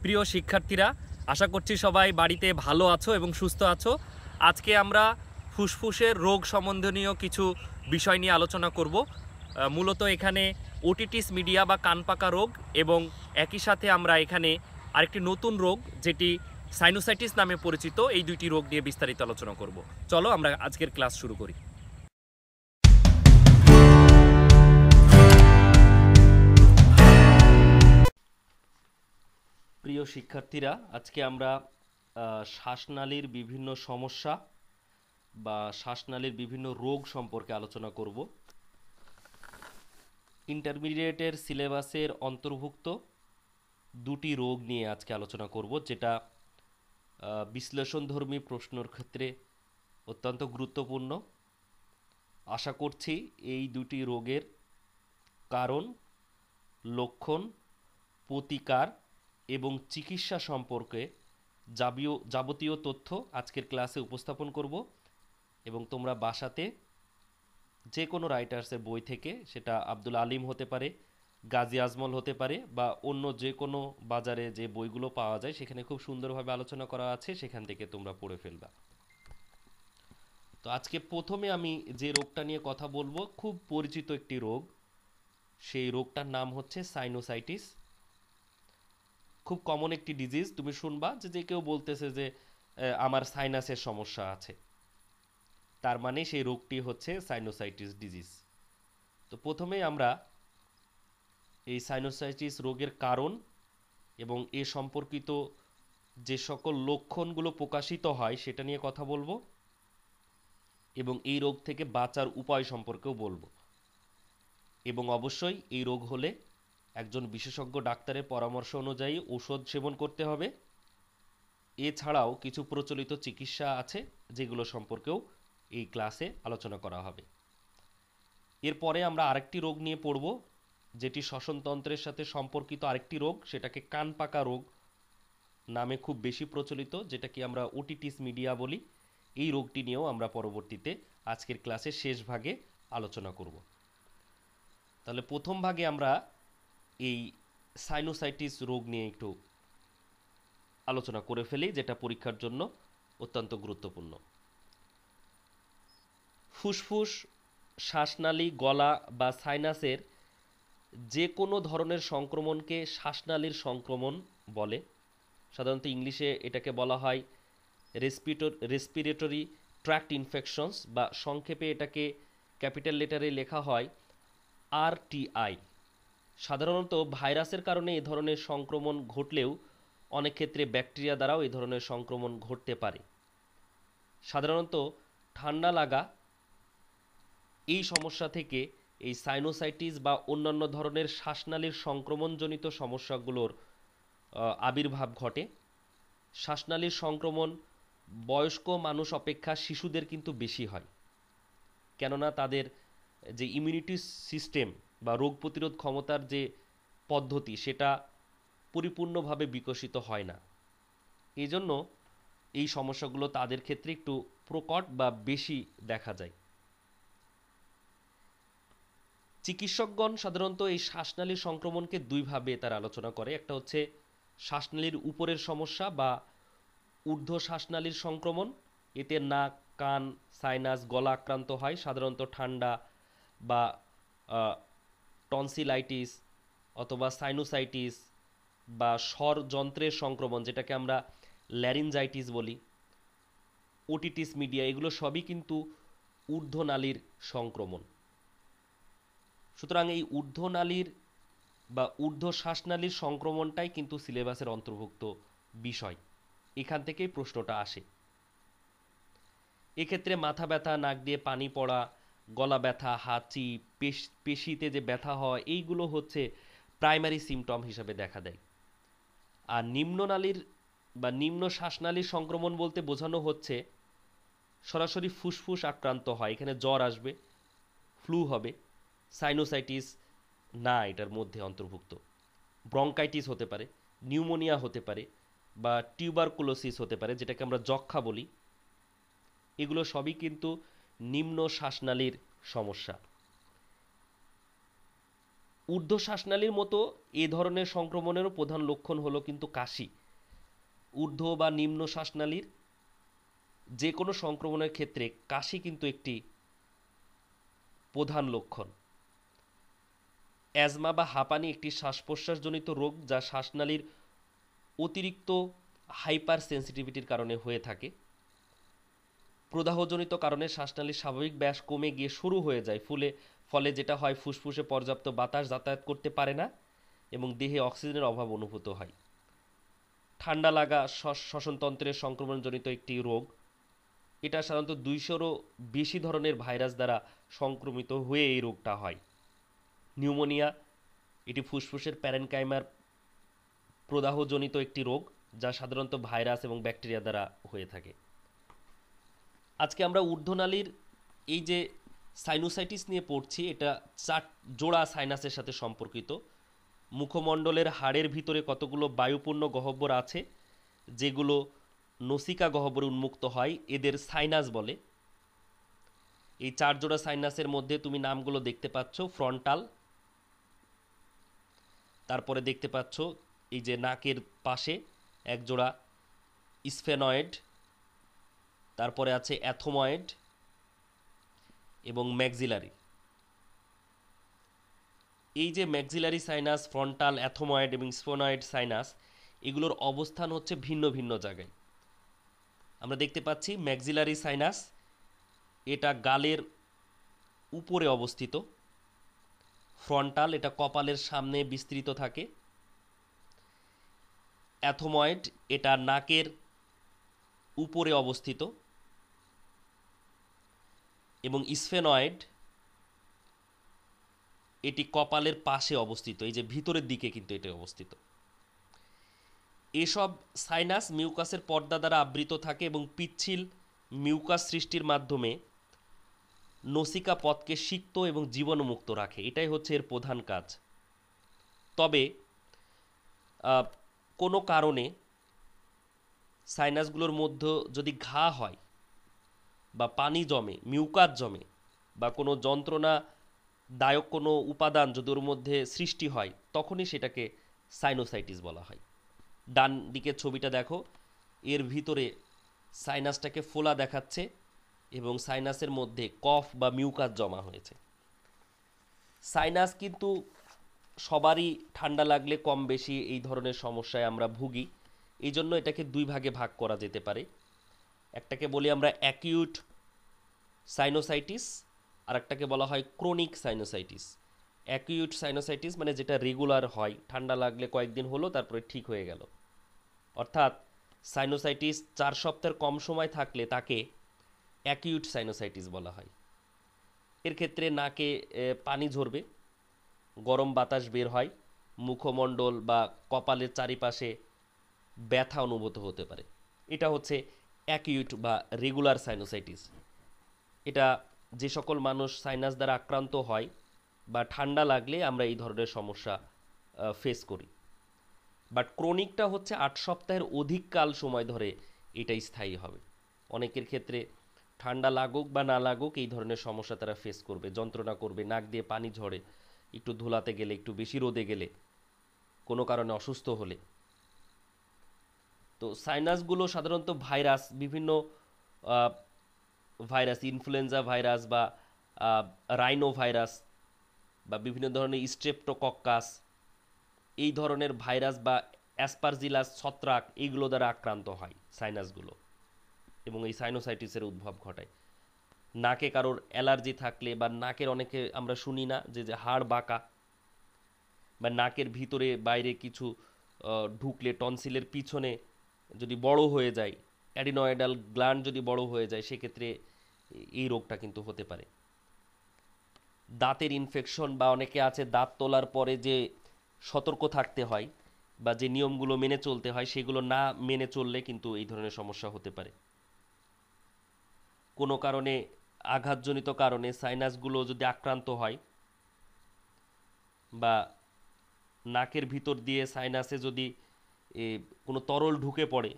প্রিয় শিক্ষার্থীরা, আশা করছি সবাই বাড়িতে ভালো আছো এবং সুস্থ আছো। আজকে আমরা ফুসফুসের রোগ সম্বন্ধনীয় কিছু বিষয় নিয়ে আলোচনা করব। মূলত এখানে ওটিটিস মিডিয়া বা কানপাকা রোগ এবং একই সাথে আমরা এখানে আরেকটি নতুন রোগ যেটি সাইনোসাইটিস নামে পরিচিত, এই দুইটি রোগ নিয়ে বিস্তারিত আলোচনা করব। চলো আমরা আজকের ক্লাস শুরু করি। প্রিয় শিক্ষার্থীরা, আজকে আমরা শ্বাসনালীর বিভিন্ন সমস্যা বা শ্বাসনালীর বিভিন্ন রোগ সম্পর্কে আলোচনা করব। ইন্টারমিডিয়েটের সিলেবাসের অন্তর্ভুক্ত দুটি রোগ নিয়ে আজকে আলোচনা করব, যেটা বিশ্লেষণধর্মী প্রশ্নের ক্ষেত্রে অত্যন্ত গুরুত্বপূর্ণ। আশা করছি এই দুটি রোগের কারণ, লক্ষণ, প্রতিকার এবং চিকিৎসা সম্পর্কে যাবতীয় তথ্য আজকের ক্লাসে উপস্থাপন করব এবং তোমরা বাসাতে যে কোনো রাইটার্সের বই থেকে, সেটা আব্দুল আলিম হতে পারে, গাজী আজমল হতে পারে, বা অন্য যে কোনো বাজারে যে বইগুলো পাওয়া যায় সেখানে খুব সুন্দরভাবে আলোচনা করা আছে, সেখান থেকে তোমরা পড়ে ফেলবা। তো আজকে প্রথমে আমি যে রোগটা নিয়ে কথা বলবো, খুব পরিচিত একটি রোগ। সেই রোগটার নাম হচ্ছে সাইনোসাইটিস। খুব কমন একটি ডিজিজ। তুমি শুনবা যে কেউ বলতেছে যে আমার সাইনাসের সমস্যা আছে, তার মানে সেই রোগটি হচ্ছে সাইনোসাইটিস ডিজিজ। তো প্রথমেই আমরা এই সাইনোসাইটিস রোগের কারণ এবং এ সম্পর্কিত যে সকল লক্ষণগুলো প্রকাশিত হয় সেটা নিয়ে কথা বলবো এবং এই রোগ থেকে বাঁচার উপায় সম্পর্কেও বলবো। এবং অবশ্যই এই রোগ হলে একজন বিশেষজ্ঞ ডাক্তারের পরামর্শ অনুযায়ী ঔষধ সেবন করতে হবে। এছাড়াও কিছু প্রচলিত চিকিৎসা আছে যেগুলো সম্পর্কেও এই ক্লাসে আলোচনা করা হবে। এরপরে আমরা আরেকটি রোগ নিয়ে পড়ব, যেটি শ্বসনতন্ত্রের সাথে সম্পর্কিত আরেকটি রোগ, সেটাকে কানপাকা রোগ নামে খুব বেশি প্রচলিত, যেটাকে আমরা ওটিটিস মিডিয়া বলি। এই রোগটি নিয়েও আমরা পরবর্তীতে আজকের ক্লাসের শেষ ভাগে আলোচনা করব। তাহলে প্রথম ভাগে আমরা এই সাইনোসাইটিস রোগ নিয়ে একটু আলোচনা করে ফেলি, যেটা পরীক্ষার জন্য অত্যন্ত গুরুত্বপূর্ণ। ফুসফুস, শ্বাসনালী, গলা বা সাইনাসের যে কোনো ধরনের সংক্রমণকে শ্বাসনালীর সংক্রমণ বলে। সাধারণত ইংলিশে এটাকে বলা হয় রেসপিরেটরি ট্র্যাক্ট ইনফেকশনস, বা সংক্ষেপে এটাকে ক্যাপিটাল লেটারে লেখা হয় আরটিআই। সাধারণত ভাইরাসের কারণে এ ধরনের সংক্রমণ ঘটলেও অনেক ক্ষেত্রে ব্যাকটেরিয়া দ্বারাও এ ধরনের সংক্রমণ ঘটতে পারে। সাধারণত ঠান্ডা লাগা এই সমস্যা থেকে এই সাইনোসাইটিস বা অন্যান্য ধরনের শ্বাসনালীর সংক্রমণজনিত সমস্যাগুলোর আবির্ভাব ঘটে। শ্বাসনালীর সংক্রমণ বয়স্ক মানুষ অপেক্ষা শিশুদের কিন্তু বেশি হয়, কেননা তাদের যে ইমিউনিটি সিস্টেম বা রোগ প্রতিরোধ ক্ষমতার যে পদ্ধতি সেটা পরিপূর্ণভাবে বিকশিত হয় না। এই জন্য এই সমস্যাগুলো তাদের ক্ষেত্রে একটু প্রকট বা বেশি দেখা যায়। চিকিৎসকগণ সাধারণত এই শ্বাসনালীর সংক্রমণকে দুইভাবে তারা আলোচনা করে। একটা হচ্ছে শ্বাসনালীর উপরের সমস্যা বা ঊর্ধ্ব শ্বাসনালীর সংক্রমণ। এতে নাক, কান, সাইনাস, গলা আক্রান্ত হয়, সাধারণত ঠান্ডা বা টনসিলাইটিস অথবা সাইনোসাইটিস বা স্বর যন্ত্রের সংক্রমণ, যেটাকে আমরা ল্যারিনজাইটিস বলি, ওটিটিস মিডিয়া, এগুলো সবই কিন্তু ঊর্ধ্বনালীর সংক্রমণ। সুতরাং এই ঊর্ধ্বনালীর বা ঊর্ধ্ব শ্বাসনালীর সংক্রমণটাই কিন্তু সিলেবাসের অন্তর্ভুক্ত বিষয়। এখান থেকেই প্রশ্নটা আসে। এক্ষেত্রে মাথা ব্যথা, নাক দিয়ে পানি পড়া, গলা ব্যথা, হাঁচি, পেশিতে যে ব্যথা হয়, এইগুলো হচ্ছে প্রাইমারি সিমটম হিসাবে দেখা দেয়। আর নিম্ননালীর বা নিম্ন শ্বাসনালীর সংক্রমণ বলতে বোঝানো হচ্ছে সরাসরি ফুসফুস আক্রান্ত হয়, এখানে জ্বর আসবে, ফ্লু হবে। সাইনোসাইটিস না এটার মধ্যে অন্তর্ভুক্ত। ব্রঙ্কাইটিস হতে পারে, নিউমোনিয়া হতে পারে, বা টিউবারকুলোসিস হতে পারে, যেটাকে আমরা যক্ষ্মা বলি। এগুলো সবই কিন্তু নিম্ন শ্বাসনালীর সমস্যা। ঊর্ধ্ব শ্বাসনালীর মতো এ ধরনের সংক্রমণেরও প্রধান লক্ষণ হলো কিন্তু কাশি। ঊর্ধ্ব বা নিম্ন শ্বাসনালীর যে কোনো সংক্রমণের ক্ষেত্রে কাশি কিন্তু একটি প্রধান লক্ষণ। অ্যাজমা বা হাঁপানি একটি শ্বাস প্রশ্বাসজনিত রোগ যা শ্বাসনালীর অতিরিক্ত হাইপার সেন্সিটিভিটির কারণে হয়ে থাকে। প্রদাহজনিত কারণে শ্বাসনালীর স্বাভাবিক ব্যাস কমে গিয়ে শুরু হয়ে যায়, ফলে যেটা হয় ফুসফুসে পর্যাপ্ত বাতাস যাতায়াত করতে পারে না এবং দেহে অক্সিজেনের অভাব অনুভূত হয়। ঠান্ডা লাগা শ্বসনতন্ত্রের সংক্রমণজনিত একটি রোগ। এটা সাধারণত 200-রও বেশি ধরনের ভাইরাস দ্বারা সংক্রমিত হয়ে এই রোগটা হয়। নিউমোনিয়া এটি ফুসফুসের প্যারেনকাইমার প্রদাহজনিত একটি রোগ যা সাধারণত ভাইরাস এবং ব্যাকটেরিয়া দ্বারা হয়ে থাকে। আজকে আমরা ঊর্ধ্বনালীর এই যে সাইনোসাইটিস নিয়ে পড়ছি, এটা 4 জোড়া সাইনাসের সাথে সম্পর্কিত। মুখমণ্ডলের হাড়ের ভিতরে কতগুলো বায়ুপূর্ণ গহ্বর আছে যেগুলো নসিকা গহ্বরে উন্মুক্ত হয়, এদের সাইনাস বলে। এই 4 জোড়া সাইনাসের মধ্যে তুমি নামগুলো দেখতে পাচ্ছ। ফ্রন্টাল, তারপরে দেখতে পাচ্ছ এই যে নাকের পাশে এক জোড়া স্ফেনয়েড, তারপরে আছে অ্যাথোময়েড এবং ম্যাক্সিলারি। এই যে ম্যাক্সিলারি সাইনাস, ফ্রন্টাল, অ্যাথোময়েড এবং স্ফেনয়েড সাইনাস, এগুলোর অবস্থান হচ্ছে ভিন্ন ভিন্ন জায়গায়। আমরা দেখতে পাচ্ছি ম্যাক্সিলারি সাইনাস এটা গালের উপরে অবস্থিত। ফ্রন্টাল এটা কপালের সামনে বিস্তৃত থাকে। অ্যাথোময়েড এটা নাকের উপরে অবস্থিত এবং স্ফেনয়েড এটি কপালের পাশে অবস্থিত, এই যে ভিতরের দিকে কিন্তু এটি অবস্থিত। এসব সাইনাস মিউকাসের পর্দা দ্বারা আবৃত থাকে এবং পিচ্ছিল মিউকাস সৃষ্টির মাধ্যমে নসিকা পথকে সিক্ত এবং জীবাণুমুক্ত রাখে। এটাই হচ্ছে এর প্রধান কাজ। তবে কোনো কারণে সাইনাসগুলোর মধ্যে যদি ঘা হয় বা পানি জমে, মিউকাস জমে বা কোনো যন্ত্রণাদায়ক কোনো উপাদান যদি ওর মধ্যে সৃষ্টি হয়, তখনই সেটাকে সাইনোসাইটিস বলা হয়। ডান দিকের ছবিটা দেখো, এর ভিতরে সাইনাসটাকে ফোলা দেখাচ্ছে এবং সাইনাসের মধ্যে কফ বা মিউকাস জমা হয়েছে। সাইনাস কিন্তু সবারই ঠান্ডা লাগলে কম বেশি এই ধরনের সমস্যায় আমরা ভুগি। এই জন্য এটাকে 2 ভাগে ভাগ করা যেতে পারে। একটাকে বলি আমরা অ্যাকিউট সাইনোসাইটিস, আর একটাকে বলা হয় ক্রনিক সাইনোসাইটিস। অ্যাকিউট সাইনোসাইটিস মানে যেটা রেগুলার হয়, ঠান্ডা লাগলে কয়েকদিন হলো তারপরে ঠিক হয়ে গেল। অর্থাৎ সাইনোসাইটিস 4 সপ্তাহের কম সময় থাকলে তাকে অ্যাকিউট সাইনোসাইটিস বলা হয়। এর ক্ষেত্রে নাকে পানি ঝরবে, গরম বাতাস বের হয়, মুখমণ্ডল বা কপালের চারিপাশে ব্যথা অনুভূত হতে পারে। এটা হচ্ছে অ্যাকিউট বা রেগুলার সাইনোসাইটিস। এটা যে সকল মানুষ সাইনাস দ্বারা আক্রান্ত হয় বা ঠান্ডা লাগলে আমরা এই ধরনের সমস্যা ফেস করি। বাট ক্রনিকটা হচ্ছে 8 সপ্তাহের অধিক কাল সময় ধরে এটা স্থায়ী হবে। অনেকের ক্ষেত্রে ঠান্ডা লাগুক বা না লাগুক এই ধরনের সমস্যা তারা ফেস করবে, যন্ত্রণা করবে, নাক দিয়ে পানি ঝরে, একটু ধুলাতে গেলে, একটু বেশি রোদে গেলে, কোনো কারণে অসুস্থ হলে। তো সাইনাসগুলো সাধারণত ভাইরাস, বিভিন্ন ভাইরাস, ইনফ্লুয়েঞ্জা ভাইরাস বা রাইনো ভাইরাস বা বিভিন্ন ধরনের স্ট্রেপ্টোকক্কাস, এই ধরনের ভাইরাস বা অ্যাসপারজিলাস ছত্রাক, এইগুলো দ্বারা আক্রান্ত হয় সাইনাসগুলো এবং এই সাইনোসাইটিসের উদ্ভব ঘটায়। নাকে কারোর অ্যালার্জি থাকলে বা নাকের অনেকে আমরা শুনি না যে হাড় বাঁকা বা নাকের ভিতরে বাইরে কিছু ঢুকলে, টনসিলের পিছনে যদি বড় হয়ে যায়, অ্যাডিনয়েডাল গ্ল্যান্ড যদি বড় হয়ে যায়, সেক্ষেত্রে এই রোগটা কিন্তু হতে পারে। দাঁতের ইনফেকশন বা অনেকে আছে দাঁত তোলার পরে যে সতর্ক থাকতে হয় বা যে নিয়মগুলো মেনে চলতে হয় সেগুলো না মেনে চললে কিন্তু এই ধরনের সমস্যা হতে পারে। কোনো কারণে আঘাতজনিত কারণে সাইনাসগুলো যদি আক্রান্ত হয় বা নাকের ভিতর দিয়ে সাইনাসে যদি কোনো তরল ঢুকে পড়ে,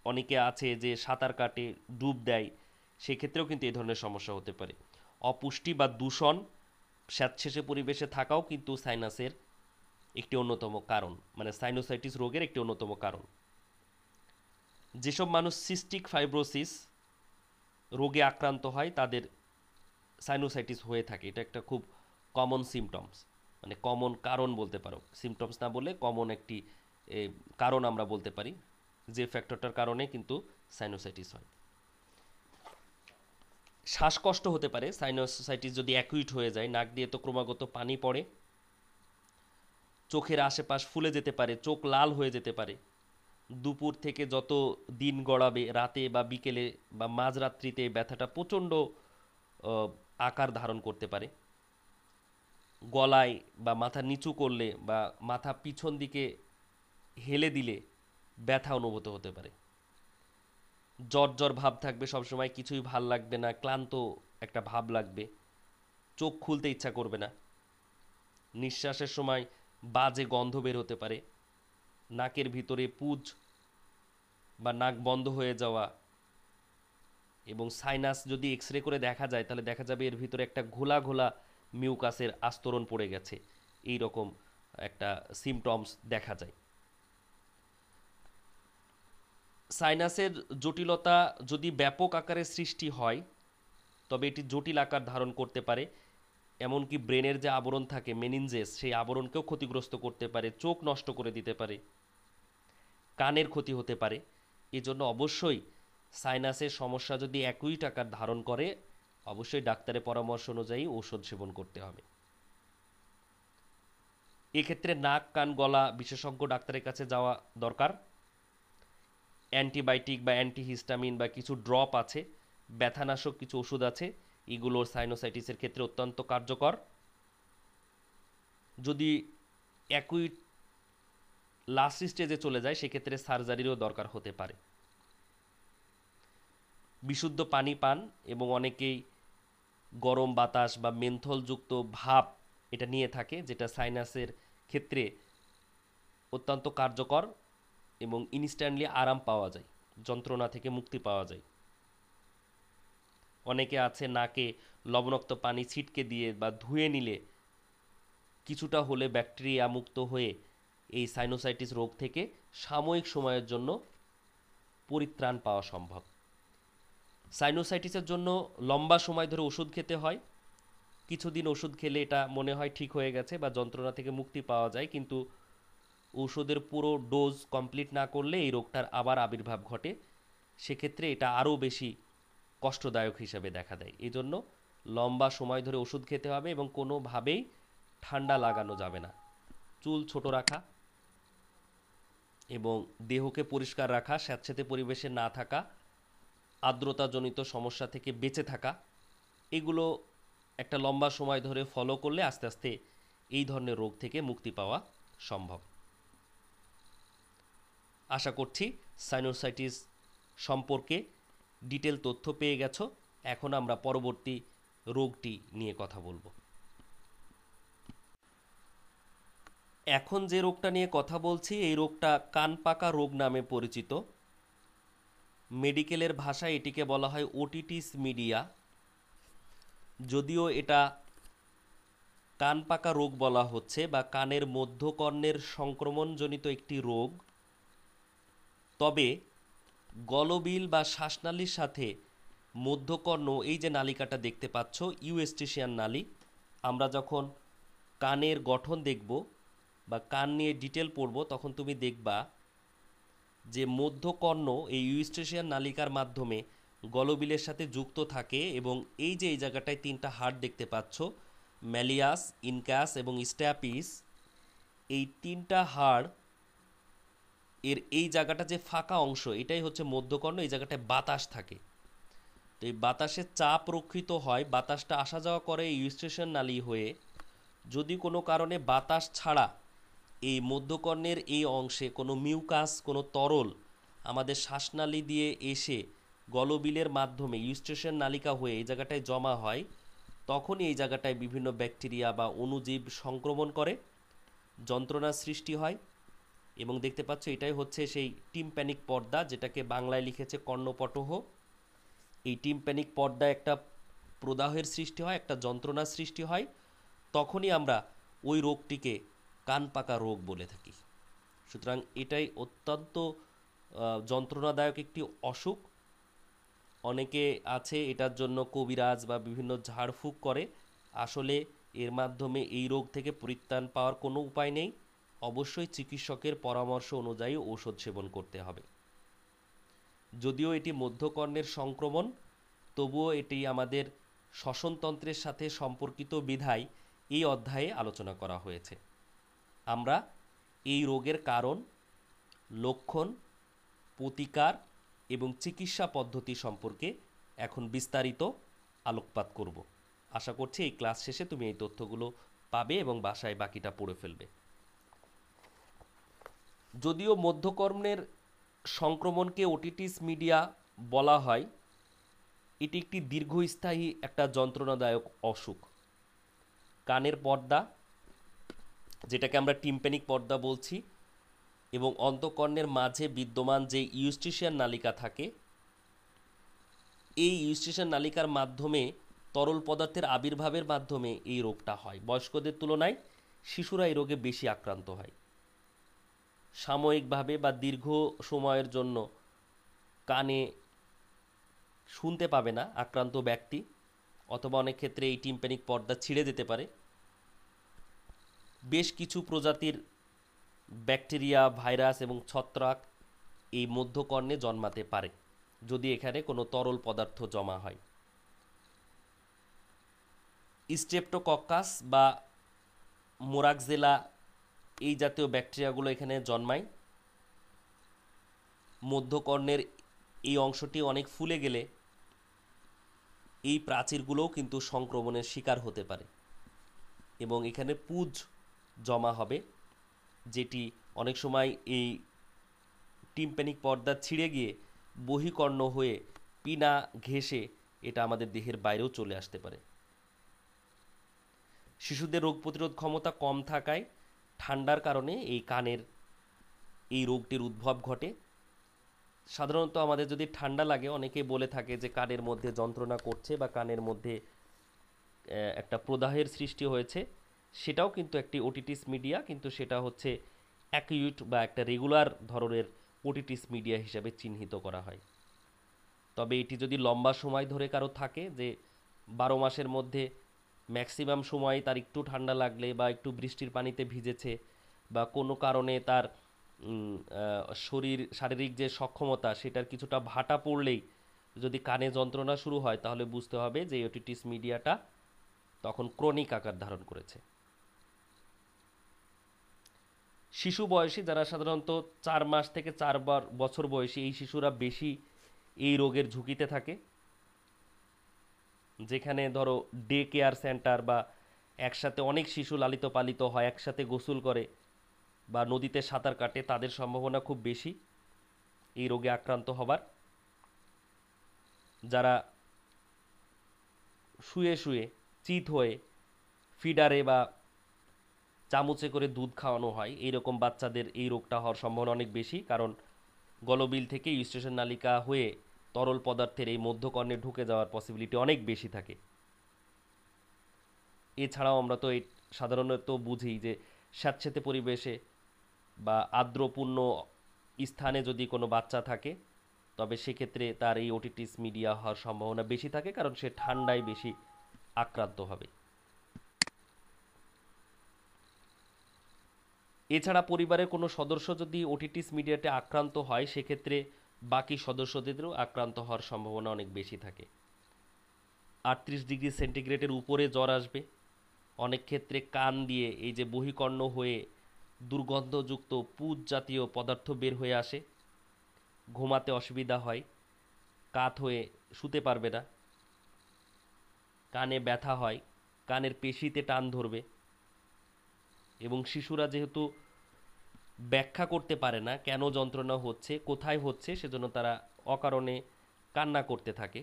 অনেকে আছে যে সাঁতার কাটে, ডুব দেয়, সেক্ষেত্রেও কিন্তু এই ধরনের সমস্যা হতে পারে। অপুষ্টি বা দূষণ স্যাঁতসেঁতে পরিবেশে থাকাও কিন্তু সাইনাসের একটি অন্যতম কারণ, মানে সাইনোসাইটিস রোগের একটি অন্যতম কারণ। যেসব মানুষ সিস্টিক ফাইব্রোসিস রোগে আক্রান্ত হয় তাদের সাইনোসাইটিস হয়ে থাকে। এটা একটা খুব কমন সিমটমস, মানে কমন কারণ বলতে পারো, সিমটমস না বলে কমন একটি কারণ আমরা বলতে পারি, যে ফ্যাক্টরটার কারণে কিন্তু সাইনোসাইটিস হয়। শ্বাসকষ্ট হতে পারে সাইনোসাইটিস যদি অ্যাকুইট হয়ে যায়, নাক দিয়ে তো ক্রমাগত পানি পড়ে, চোখের আশেপাশ ফুলে যেতে পারে, চোখ লাল হয়ে যেতে পারে, দুপুর থেকে যত দিন গড়াবে রাতে বা বিকেলে বা মাঝরাত্রিতে ব্যথাটা প্রচণ্ড আকার ধারণ করতে পারে, গলায় বা মাথা নিচু করলে বা মাথা পিছন দিকে হেলে দিলে ব্যথা অনুভূত হতে পারে, জ্বর জ্বর ভাব থাকবে সবসময়, কিছুই ভাল লাগবে না, ক্লান্ত একটা ভাব লাগবে, চোখ খুলতে ইচ্ছা করবে না, নিঃশ্বাসের সময় বাজে গন্ধ বের হতে পারে, নাকের ভিতরে পুজ বা নাক বন্ধ হয়ে যাওয়া, এবং সাইনাস যদি এক্স রে করে দেখা যায় তাহলে দেখা যাবে এর ভিতরে একটা ঘোলা ঘোলা মিউকাসের আস্তরণ পড়ে গেছে, এই রকম একটা সিমটমস দেখা যায়। সাইনাসের জটিলতা যদি ব্যাপক আকারে সৃষ্টি হয় তবে এটি জটিল আকার ধারণ করতে পারে, এমনকি ব্রেনের যে আবরণ থাকে মেনিনজেস, সেই আবরণকেও ক্ষতিগ্রস্ত করতে পারে, চোখ নষ্ট করে দিতে পারে, কানের ক্ষতি হতে পারে। এজন্য অবশ্যই সাইনাসের সমস্যা যদি একই আকার ধারণ করে অবশ্যই ডাক্তারের পরামর্শ অনুযায়ী ঔষধ সেবন করতে হবে। এক্ষেত্রে নাক কান গলা বিশেষজ্ঞ ডাক্তারের কাছে যাওয়া দরকার। অ্যান্টিবায়োটিক বা অ্যান্টিহিস্টামিন বা কিছু ড্রপ আছে, ব্যথানাশক কিছু ওষুধ আছে, এগুলোর সাইনোসাইটিসের ক্ষেত্রে অত্যন্ত কার্যকর। যদি একই লাস্ট স্টেজে চলে যায় সেক্ষেত্রে সার্জারিরও দরকার হতে পারে। বিশুদ্ধ পানি পান এবং অনেকেই গরম বাতাস বা মেন্থলযুক্ত ভাপ এটা নিয়ে থাকে, যেটা সাইনাসের ক্ষেত্রে অত্যন্ত কার্যকর এবং ইনস্ট্যান্টলি আরাম পাওয়া যায়, যন্ত্রণা থেকে মুক্তি পাওয়া যায়। অনেকে আছে নাকে লবণাক্ত পানি ছিটকে দিয়ে বা ধুয়ে নিলে কিছুটা হলে ব্যাকটেরিয়া মুক্ত হয়ে এই সাইনোসাইটিস রোগ থেকে সাময়িক সময়ের জন্য পরিত্রাণ পাওয়া সম্ভব। সাইনোসাইটিসের জন্য লম্বা সময় ধরে ওষুধ খেতে হয়। কিছুদিন ওষুধ খেলে এটা মনে হয় ঠিক হয়ে গেছে বা যন্ত্রণা থেকে মুক্তি পাওয়া যায়, কিন্তু ওষুধের পুরো ডোজ কমপ্লিট না করলে এই রোগটার আবার আবির্ভাব ঘটে, সেক্ষেত্রে এটা আরও বেশি কষ্টদায়ক হিসেবে দেখা দেয়। এই জন্য লম্বা সময় ধরে ওষুধ খেতে হবে এবং কোনোভাবেই ঠান্ডা লাগানো যাবে না। চুল ছোট রাখা এবং দেহকে পরিষ্কার রাখা, স্যাঁতসেঁতে পরিবেশে না থাকা, আর্দ্রতাজনিত সমস্যা থেকে বেঁচে থাকা, এগুলো একটা লম্বা সময় ধরে ফলো করলে আস্তে আস্তে এই ধরনের রোগ থেকে মুক্তি পাওয়া সম্ভব। আশা করছি সাইনোসাইটিস সম্পর্কে ডিটেল তথ্য পেয়ে গেছো। এখন আমরা পরবর্তী রোগটি নিয়ে কথা বলবো। এখন যে রোগটা নিয়ে কথা বলছি এই রোগটা কান পাকা রোগ নামে পরিচিত। মেডিকেলের ভাষায় এটিকে বলা হয় ওটিটিস মিডিয়া। যদিও এটা কান পাকা রোগ বলা হচ্ছে বা কানের মধ্যকর্ণের সংক্রমণজনিত একটি রোগ, তবে গলবিল বা শ্বাসনালীর সাথে মধ্যকর্ণ, এই যে নালিকাটা দেখতে পাচ্ছ ইউস্টেশিয়ান নালী, আমরা যখন কানের গঠন দেখব বা কান নিয়ে ডিটেল পড়ব তখন তুমি দেখবা যে মধ্যকর্ণ এই ইউস্টেশিয়ান নালিকার মাধ্যমে গলবিলের সাথে যুক্ত থাকে এবং এই যে এই জায়গাটায় তিনটা হাড় দেখতে পাচ্ছ, ম্যালিয়াস, ইনকাস এবং স্ট্যাপিস, এই তিনটা হাড় এর এই জায়গাটা যে ফাঁকা অংশ এটাই হচ্ছে মধ্যকর্ণ, এই জায়গাটায় বাতাস থাকে। তো এই বাতাসের চাপ রক্ষিত হয়, বাতাসটা আসা যাওয়া করে ইউস্টেশন নালী হয়ে। যদি কোনো কারণে বাতাস ছাড়া এই মধ্যকর্ণের এই অংশে কোনো মিউকাস, কোনো তরল আমাদের শ্বাসনালী দিয়ে এসে গলবিলের মাধ্যমে ইউস্টেশন নালিকা হয়ে এই জায়গাটায় জমা হয়, তখনই এই জায়গাটায় বিভিন্ন ব্যাকটেরিয়া বা অণুজীব সংক্রমণ করে, যন্ত্রণার সৃষ্টি হয়। এবং দেখতে পাচ্ছ এটাই হচ্ছে সেই টিম্প্যানিক পর্দা, যেটাকে বাংলায় লিখেছে কর্ণপটহ। এই টিম্প্যানিক পর্দায় একটা প্রদাহের সৃষ্টি হয়, একটা যন্ত্রণার সৃষ্টি হয়, তখনই আমরা ওই রোগটিকে কান পাকা রোগ বলে থাকি। সুতরাং এটাই অত্যন্ত যন্ত্রণাদায়ক একটি অসুখ। অনেকে আছে এটার জন্য কবিরাজ বা বিভিন্ন ঝাড়ফুঁক করে। আসলে এর মাধ্যমে এই রোগ থেকে পরিত্রাণ পাওয়ার কোনো উপায় নেই। অবশ্যই চিকিৎসকের পরামর্শ অনুযায়ী ঔষধ সেবন করতে হবে। যদিও এটি মধ্যকর্ণের সংক্রমণ, তবুও এটি আমাদের শ্বসনতন্ত্রের সাথে সম্পর্কিত বিধায় এই অধ্যায়ে আলোচনা করা হয়েছে। আমরা এই রোগের কারণ, লক্ষণ, প্রতিকার এবং চিকিৎসা পদ্ধতি সম্পর্কে এখন বিস্তারিত আলোকপাত করব। আশা করছি এই ক্লাস শেষে তুমি এই তথ্যগুলো পাবে এবং বাসায় বাকিটা পড়ে ফেলবে। যদিও মধ্যকর্ণের সংক্রমণকে ওটিটিস মিডিয়া বলা হয়, এটি একটি দীর্ঘস্থায়ী একটা যন্ত্রণাদায়ক অসুখ। কানের পর্দা, যেটাকে আমরা টিম্প্যানিক পর্দা বলছি, এবং অন্তঃকর্ণের মাঝে বিদ্যমান যে ইউস্টিশিয়ান নালিকা থাকে, এই ইউস্টিশিয়ান নালিকার মাধ্যমে তরল পদার্থের আবির্ভাবের মাধ্যমে এই রোগটা হয়। বয়স্কদের তুলনায় শিশুরা এই রোগে বেশি আক্রান্ত হয়। সাময়িকভাবে বা দীর্ঘ সময়ের জন্য কানে শুনতে পাবে না আক্রান্ত ব্যক্তি, অথবা অনেক ক্ষেত্রে এই টিম্প্যানিক পর্দা ছিঁড়ে যেতে পারে। বেশ কিছু প্রজাতির ব্যাকটেরিয়া, ভাইরাস এবং ছত্রাক এই মধ্যকর্ণে জন্মাতে পারে যদি এখানে কোনো তরল পদার্থ জমা হয়। স্ট্রেপ্টোকক্কাস বা মোরাক্সেলা এই জাতীয় ব্যাকটেরিয়াগুলো এখানে জন্মায়। মধ্যকর্ণের এই অংশটি অনেক ফুলে গেলে এই প্রাচীরগুলোও কিন্তু সংক্রমণের শিকার হতে পারে এবং এখানে পুঁজ জমা হবে, যেটি অনেক সময় এই টিম্প্যানিক পর্দা ছিঁড়ে গিয়ে বহিকর্ণ হয়ে পিনা ঘেঁষে এটা আমাদের দেহের বাইরেও চলে আসতে পারে। শিশুদের রোগ প্রতিরোধ ক্ষমতা কম থাকায় ঠান্ডার কারণে এই কানের এই রোগটির উদ্ভব ঘটে। সাধারণত আমাদের যদি ঠান্ডা লাগে, অনেকে বলে থাকে যে কানের মধ্যে যন্ত্রণা করছে বা কানের মধ্যে একটা প্রদাহের সৃষ্টি হয়েছে। সেটাও কিন্তু একটি ওটিটিস মিডিয়া, কিন্তু সেটা হচ্ছে অ্যাকিউট বা একটা রেগুলার ধরনের ওটিটিস মিডিয়া হিসাবে চিহ্নিত করা হয়। তবে এটি যদি লম্বা সময় ধরে কারো থাকে, যে 12 মাসের মধ্যে ম্যাক্সিমাম সময় তার একটু ঠান্ডা লাগলে বা একটু বৃষ্টির পানিতে ভিজেছে বা কোনো কারণে তার শারীরিক যে সক্ষমতা সেটার কিছুটা ভাটা পড়লেই যদি কানে যন্ত্রণা শুরু হয়, তাহলে বুঝতে হবে যে ওটিটিস মিডিয়াটা তখন ক্রনিক আকার ধারণ করেছে। শিশু বয়সী, যারা সাধারণত 4 মাস থেকে 4 বছর বয়সী, এই শিশুরা বেশি এই রোগের ঝুঁকিতে থাকে। যেখানে ধরো ডে কেয়ার সেন্টার বা একসাথে অনেক শিশু লালিত পালিত হয়, একসাথে গোসল করে বা নদীতে সাঁতার কাটে, তাদের সম্ভাবনা খুব বেশি এই রোগে আক্রান্ত হবার। যারা শুয়ে শুয়ে চিত হয়ে ফিডারে বা চামচে করে দুধ খাওয়ানো হয়, এইরকম বাচ্চাদের এই রোগটা হওয়ার সম্ভাবনা অনেক বেশি, কারণ গলবিল থেকে ইউস্টেশন নালিকা হয়ে তরল পদার্থের এই মধ্যকর্ণে ঢুকে যাওয়ার পসিবিলিটি অনেক বেশি থাকে। এছাড়াও আমরা তো এই সাধারণত বুঝি যে স্যাঁতসেঁতে পরিবেশে বা আর্দ্রপূর্ণ স্থানে যদি কোনো বাচ্চা থাকে, তবে সেক্ষেত্রে তার এই ওটিটিস মিডিয়া হওয়ার সম্ভাবনা বেশি থাকে, কারণ সে ঠান্ডায় বেশি আক্রান্ত হবে। এছাড়া পরিবারের কোনো সদস্য যদি ওটিটিস মিডিয়াতে আক্রান্ত হয়, সেক্ষেত্রে বাকি সদস্যদেরও আক্রান্ত হওয়ার সম্ভাবনা অনেক বেশি থাকে। 38 ডিগ্রি সেন্টিগ্রেডের উপরে জ্বর আসবে। অনেক ক্ষেত্রে কান দিয়ে এই যে বহিকর্ণ হয়ে দুর্গন্ধযুক্ত পুঁজ জাতীয় পদার্থ বের হয়ে আসে। ঘুমাতে অসুবিধা হয়, কাত হয়ে শুতে পারবে না, কানে ব্যথা হয়, কানের পেশিতে টান ধরবে। এবং শিশুরা যেহেতু ব্যাখ্যা করতে পারে না কেন যন্ত্রণা হচ্ছে, কোথায় হচ্ছে, সেজন্য তারা অকারণে কান্না করতে থাকে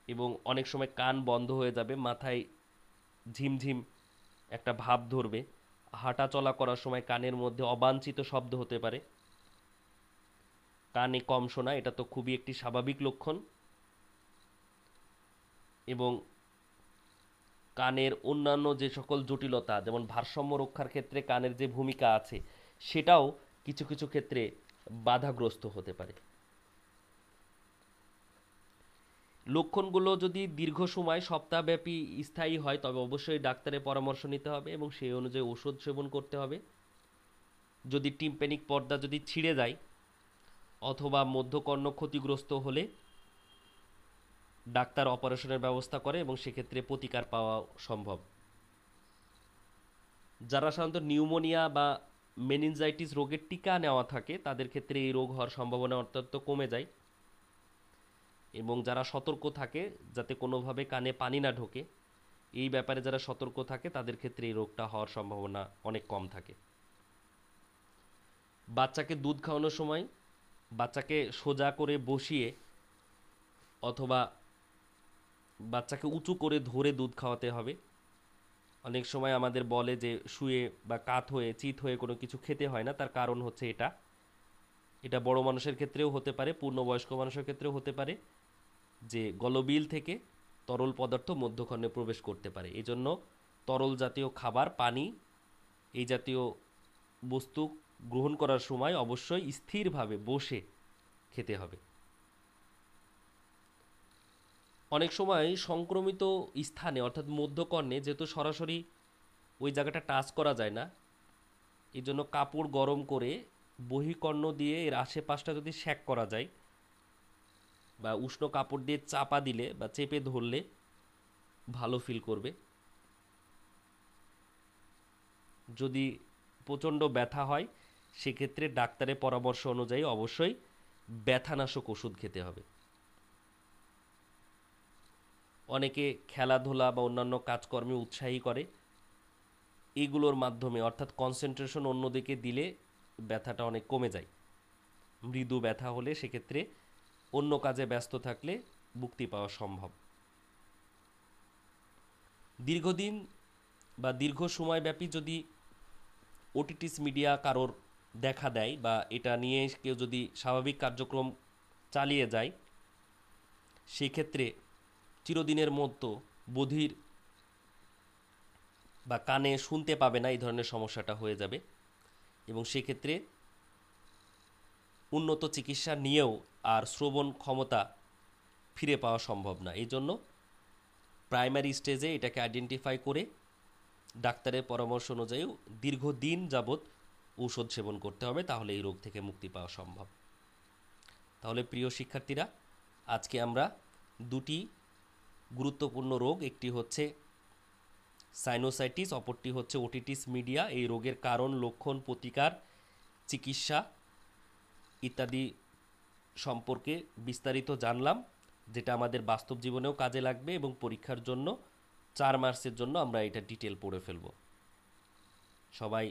এবং অনেক সময় কান বন্ধ হয়ে যাবে, মাথায় ঝিমঝিম একটা ভাব ধরবে, হাঁটা চলা করার সময় কানের মধ্যে অবাঞ্ছিত শব্দ হতে পারে, কানে কম শোনা, এটা তো খুবই একটি স্বাভাবিক লক্ষণ। এবং কানের অন্যান্য যে সকল জটিলতা, যেমন ভারসাম্য রক্ষার ক্ষেত্রে কানের যে ভূমিকা আছে, সেটাও কিছু কিছু ক্ষেত্রে বাধাগ্রস্ত হতে পারে। লক্ষণগুলো যদি দীর্ঘ সময় সপ্তাহব্যাপী স্থায়ী হয় তবে অবশ্যই ডাক্তারের পরামর্শ নিতে হবে এবং সেই অনুযায়ী ওষুধ সেবন করতে হবে। যদি টিম্প্যানিক পর্দা যদি ছিঁড়ে যায় অথবা মধ্যকর্ণ ক্ষতিগ্রস্ত হলে ডাক্তার অপারেশনের ব্যবস্থা করে এবং সেক্ষেত্রে প্রতিকার পাওয়া সম্ভব। যারা সাধারণত নিউমোনিয়া বা মেনিনজাইটিস রোগের টিকা নেওয়া থাকে তাদের ক্ষেত্রে এই রোগ হওয়ার সম্ভাবনা অত্যন্ত কমে যায়, এবং যারা সতর্ক থাকে যাতে কোনোভাবে কানে পানি না ঢোকে, এই ব্যাপারে যারা সতর্ক থাকে তাদের ক্ষেত্রে এই রোগটা হওয়ার সম্ভাবনা অনেক কম থাকে। বাচ্চাকে দুধ খাওয়ানোর সময় বাচ্চাকে সোজা করে বসিয়ে অথবা বাচ্চাকে উঁচু করে ধরে দুধ খাওয়াতে হবে। অনেক সময় আমাদের বলে যে শুয়ে বা কাত হয়ে চিত হয়ে কোনো কিছু খেতে হয় না, তার কারণ হচ্ছে এটা। এটা বড় মানুষের ক্ষেত্রেও হতে পারে, পূর্ণবয়স্ক মানুষের ক্ষেত্রেও হতে পারে যে গলবিল থেকে তরল পদার্থ মধ্যকর্ণে প্রবেশ করতে পারে। এই জন্য তরল জাতীয় খাবার, পানি, এই জাতীয় বস্তু গ্রহণ করার সময় অবশ্যই স্থিরভাবে বসে খেতে হবে। অনেক সময় সংক্রমিত স্থানে অর্থাৎ মধ্যকর্ণে যেহেতু সরাসরি ওই জায়গাটা টাচ করা যায় না, এই জন্য কাপড় গরম করে বহিকর্ণ দিয়ে এর আশেপাশটা যদি সেঁক করা যায় বা উষ্ণ কাপড় দিয়ে চাপা দিলে বা চেপে ধরলে ভালো ফিল করবে। যদি প্রচণ্ড ব্যথা হয় সেক্ষেত্রে ডাক্তারের পরামর্শ অনুযায়ী অবশ্যই ব্যথানাশক ওষুধ খেতে হবে। অনেকে খেলাধুলা বা অন্যান্য কাজকর্মে উৎসাহী করে, এগুলোর মাধ্যমে অর্থাৎ কনসেন্ট্রেশন অন্যদিকে দিলে ব্যথাটা অনেক কমে যায়। মৃদু ব্যথা হলে সেক্ষেত্রে অন্য কাজে ব্যস্ত থাকলে মুক্তি পাওয়া সম্ভব। দীর্ঘদিন বা দীর্ঘ সময়ব্যাপী যদি ওটিটিস মিডিয়া কারোর দেখা দেয় বা এটা নিয়ে কেউ যদি স্বাভাবিক কার্যক্রম চালিয়ে যায়, সেক্ষেত্রে চিরদিনের মতো বধির বা কানে শুনতে পাবে না, এই ধরনের সমস্যাটা হয়ে যাবে এবং সেক্ষেত্রে উন্নত চিকিৎসা নিয়েও আর শ্রবণ ক্ষমতা ফিরে পাওয়া সম্ভব না। এই জন্য প্রাইমারি স্টেজে এটাকে আইডেন্টিফাই করে ডাক্তারের পরামর্শ অনুযায়ী দীর্ঘদিন যাবৎ ঔষধ সেবন করতে হবে, তাহলে এই রোগ থেকে মুক্তি পাওয়া সম্ভব। তাহলে প্রিয় শিক্ষার্থীরা, আজকে আমরা দুটি গুরুত্বপূর্ণ রোগ, একটি হচ্ছে সাইনোসাইটিস, অপরটি হচ্ছে ওটিটিস মিডিয়া, এই রোগের কারণ, লক্ষণ, প্রতিকার, চিকিৎসা ইত্যাদি সম্পর্কে বিস্তারিত জানলাম, যেটা আমাদের বাস্তব জীবনেও কাজে লাগবে এবং পরীক্ষার জন্য 4 মার্চের জন্য আমরা এটা ডিটেল পড়ে ফেলব। সবাই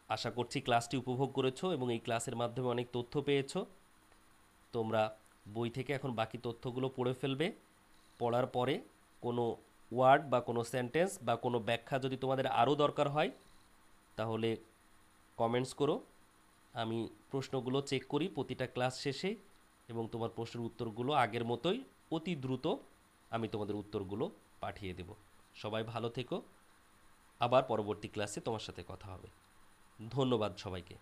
আশা করছি ক্লাসটি উপভোগ করেছো এবং এই ক্লাসের মাধ্যমে অনেক তথ্য পেয়েছো। তোমরা বই থেকে এখন বাকি তথ্যগুলো পড়ে ফেলবে। পড়ার পরে কোনো ওয়ার্ড বা কোনো সেন্টেন্স বা কোনো ব্যাখ্যা যদি তোমাদের আরও দরকার হয় তাহলে কমেন্টস করো। আমি প্রশ্নগুলো চেক করি প্রতিটা ক্লাস শেষে এবং তোমার প্রশ্নের উত্তরগুলো আগের মতোই অতি দ্রুত আমি তোমাদের উত্তরগুলো পাঠিয়ে দেব। সবাই ভালো থেকো, আবার পরবর্তী ক্লাসে তোমার সাথে কথা হবে। ধন্যবাদ সবাইকে।